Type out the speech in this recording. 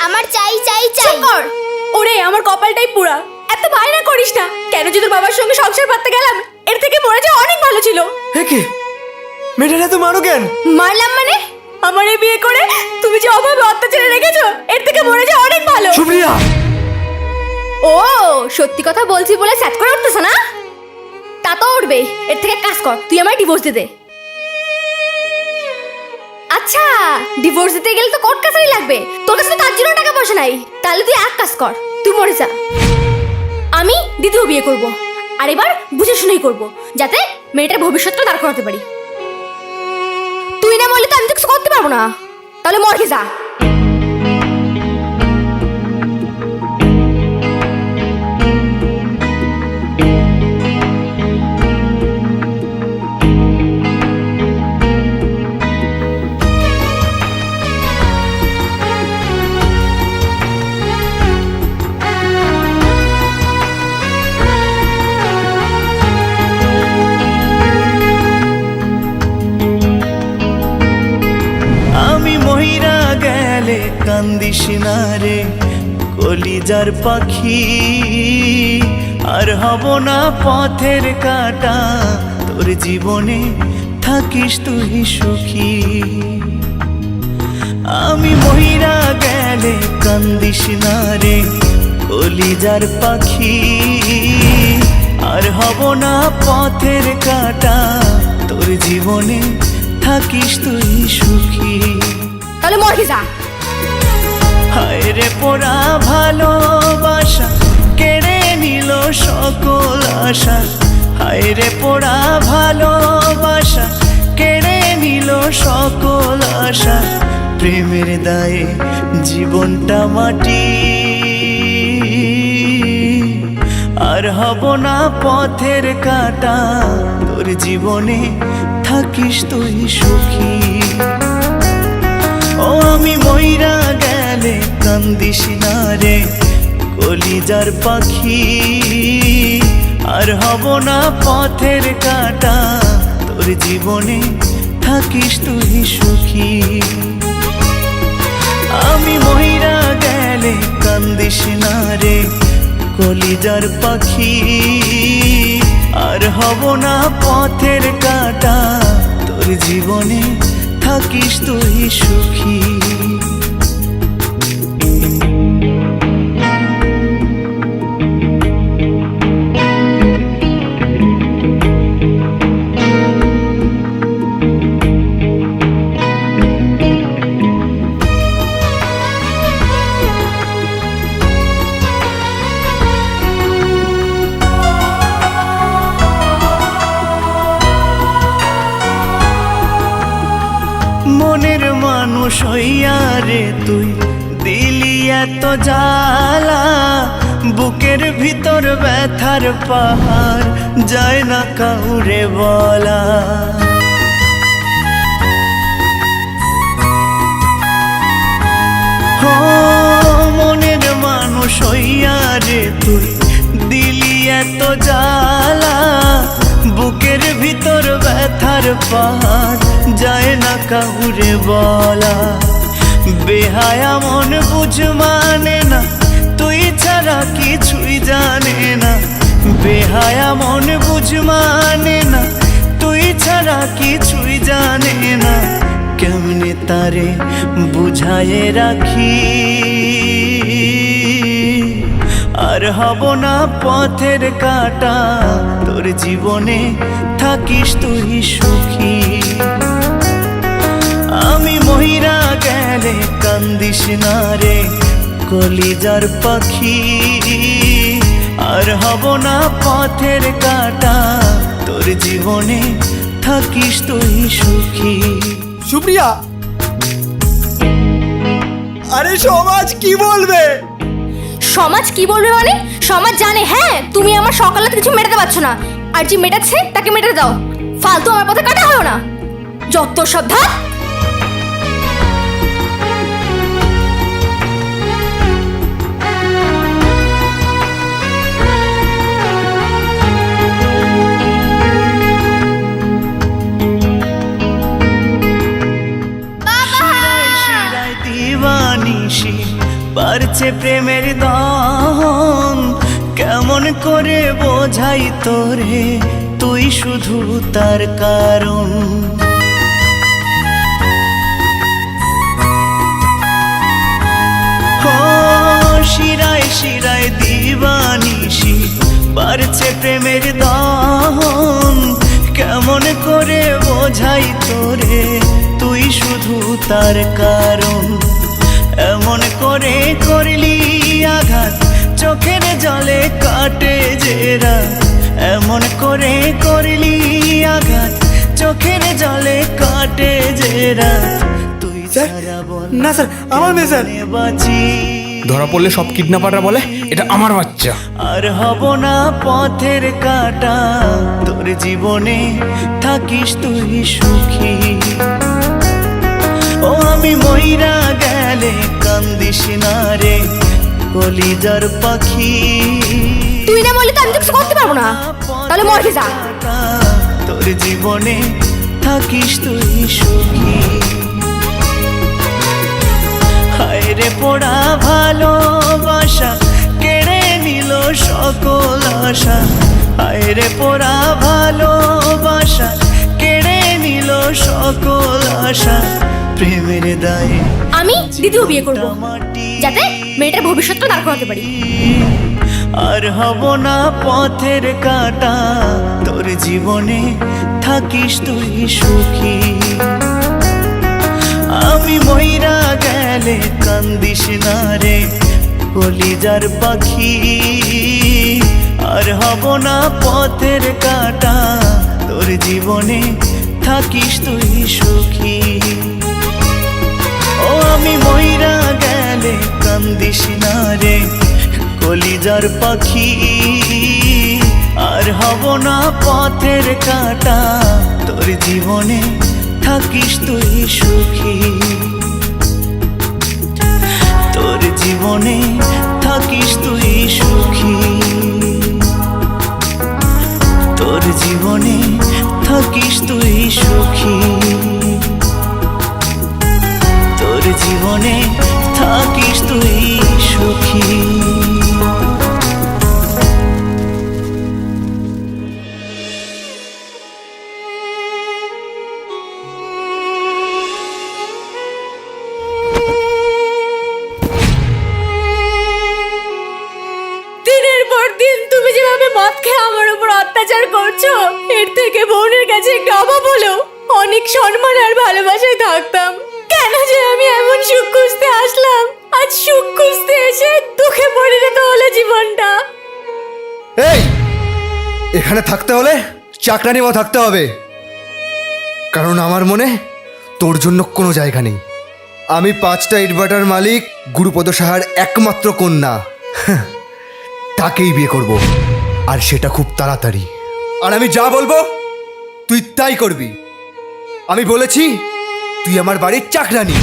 আমার চাই চাই চাই। কর ওরে, আমার কপালটাই পুরা। এত বায়না করিস না। কেন যে তোর বাবার সঙ্গে সংসার পাততে গেলাম, এর থেকে মরে যাওয়া অনেক ভালো ছিল। কি মেয়েটা তো মারো কেন? মারলাম মানে? আমার এই বিয়ে করে তুমি যে অভাবে অত্যাচারে রেখেছো, এর থেকে মরে যাওয়া অনেক ভালো। সুপ্রিয়া, ও সত্যি কথা বলছি বলে স্যাট করে উঠতেছ না? তা তো উঠবে। এর থেকে কাজ কর, তুই আমায় ডিভোর্স দে দে। আচ্ছা, ডিভোর্স দিতে গেলে তো কোর্ট কাছারি লাগবে। তোর কাছে তো তার জন্য টাকা পয়সা নাই। তাহলে তুই এক কাজ কর, তুই মরে যা। আমি দ্বিতীয় বিয়ে করব, আর এবার বুঝে শুনেই করব, যাতে মেয়েটার ভবিষ্যৎটা দাঁড় করাতে পারি। তুই না বললে তো আমি তো কিছু করতে পারবো না। তাহলে মরে যা। আমি মহিরা গেলে কান্দিস না রে কলিজার পাখি, আর হব না পথের কাটা, তোর জীবনে থাকিস তুই সুখী। আমি মহিরা গেলে কান্দিস না রে কলিজার পাখি, আর হব না পথের কাটা, তোর জীবনে থাকিস তুই সুখী। তাহলে মরে যা। হায় রে পোড়া ভালোবাসা কেড়ে নিল সকল আশা, হায় রে পোড়া ভালোবাসা কেড়ে নিল সকল আশা, প্রেমের দায়ে জীবনটা মাটি, আর হব না পথের কাটা, তোর জীবনে থাকিস তুই সুখী। ও আমি মইরা গেলে কান্দিস না রে কলিজার পাখি, আর হব না পথের কাটা, তোর জীবনে থাকিস তুই সুখী। আমি মইরা গেলে কান্দিস না রে কলিজার পাখি, আর হব না পথের কাটা, তোর জীবনে থাকিস তুই সুখী। মনের মানুষ হইয়া রে তুই দিলি এত জ্বালা, বুকের ভিতর ব্যথার পাহাড় যায় না কাউরে বলা। ও মনের মানুষ হইয়া রে তুই দিলি এত জ্বালা, বুকের ভিতর ব্যথার পাহাড় যায় না কাউরে বলা। বেহায়া মন বুঝ মানে না, তুই ছাড়া কিছুই জানে না, বেহায়া মন বুঝ মানে না, তুই ছাড়া কিছুই জানে না, কেমনে তারে বুঝায়ে রাখি, আর হব না পথের কাটা, তোর জীবনে থাকিস তুই সুখী। আমি মহিরা গেলে কান্দিস না রে কলিজার পাখি, আর হব না পথের কাটা, তোর জীবনে থাকিস তুই সুখী। সুপ্রিয়া, আরে সমাজ কি বলবে? সমাজ কি বলবে মানে? সমাজ জানে হ্যাঁ তুমি আমার সকালে কিছু মেটাতে পারছো না, আর যে মেটাচ্ছে তাকে মেটাতে দাও। ফালতু আমার পথে কাটা হলো না, যত সব ধাপ। বাড়ছে প্রেমের দহন, কেমন করে বোঝাই তোরে তুই শুধু তার কারণ। ও শিরায় শিরায় দিবানিশি বাড়ছে প্রেমের দহন, কেমন করে বোঝাই তোরে তুই শুধু তার কারণ। এমন করে করলি আঘাত, চোখের জলে কাটে যে রাত। এমন করে করলি আঘাত, চোখের জলে কাটে যে রাত। তুই স্যার, ছাড়া বল না স্যার, আমার মেয়ে স্যার। বাঁচি ধরা পড়লে সব কিডন্যাপাররা বলে এটা আমার বাচ্চা। আর হব না পথের কাটা, তোর জীবনে থাকিস তুই সুখী। ও আমি মইরা গেলে কান্দিস না রে কলিজার পাখি। তুই না বললে তো আমি তো কিছু করতে পারবো না, তাহলে মরে যা। তোর জীবনে থাকিস তুই সুখী। হায় রে পোড়া ভালোবাসা কেড়ে নিল সকল আশা। হায় রে পোড়া ভালোবাসা কেড়ে নিল সকল আশা। প্রেমের দায়ে আমি দ্বিতীয় বিয়ে করব, যাতে মেয়েটার ভবিষ্যৎটা দাঁড় করাতে পারি। আর হব না পথের কাটা, তোর জীবনে থাকিস তুই সুখী। আমি মইরা গেলে কান্দিস না রে কলিজার পাখি। আর হব না পথের কাটা, তোর জীবনে থাকিস তুই সুখী। ও আমি মইরা গেলে কান্দিস না রে কলিজার পাখি। আর হব না পথের কাটা, তোর জীবনে থাকিস তুই সুখী। তোর জীবনে থাকিস তুই সুখী। তোর জীবনে থাকিস তুই সুখী। তোর জীবনে থাকিস তুই সুখী। দিনের পর দিন তুমি যেভাবে মদ খেয়ে আমার উপর অত্যাচার করছো, এর থেকে বোনের কাছে একটা অভাব হলেও অনেক সম্মান আর ভালোবাসায় থাকতাম। কেন যে আমি এমন সুখ খুঁজতে আসলাম, আজ সুখ খুঁজতে এসে দুঃখে পরিণত হলো জীবনটা। এই, এখানে থাকতে হলে চাকরানি মতো থাকতে হবে, কারণ আমার মনে তোর জন্য কোনো জায়গা নেই। আমি 5টা ইটভাটার মালিক গুরুপদ সাহার একমাত্র কন্যা, তাকেই বিয়ে করব, আর সেটা খুব তাড়াতাড়ি। আর আমি যা বলবো তুই তাই করবি। আমি বলেছি তুই আমার বাড়ির চাকরানি।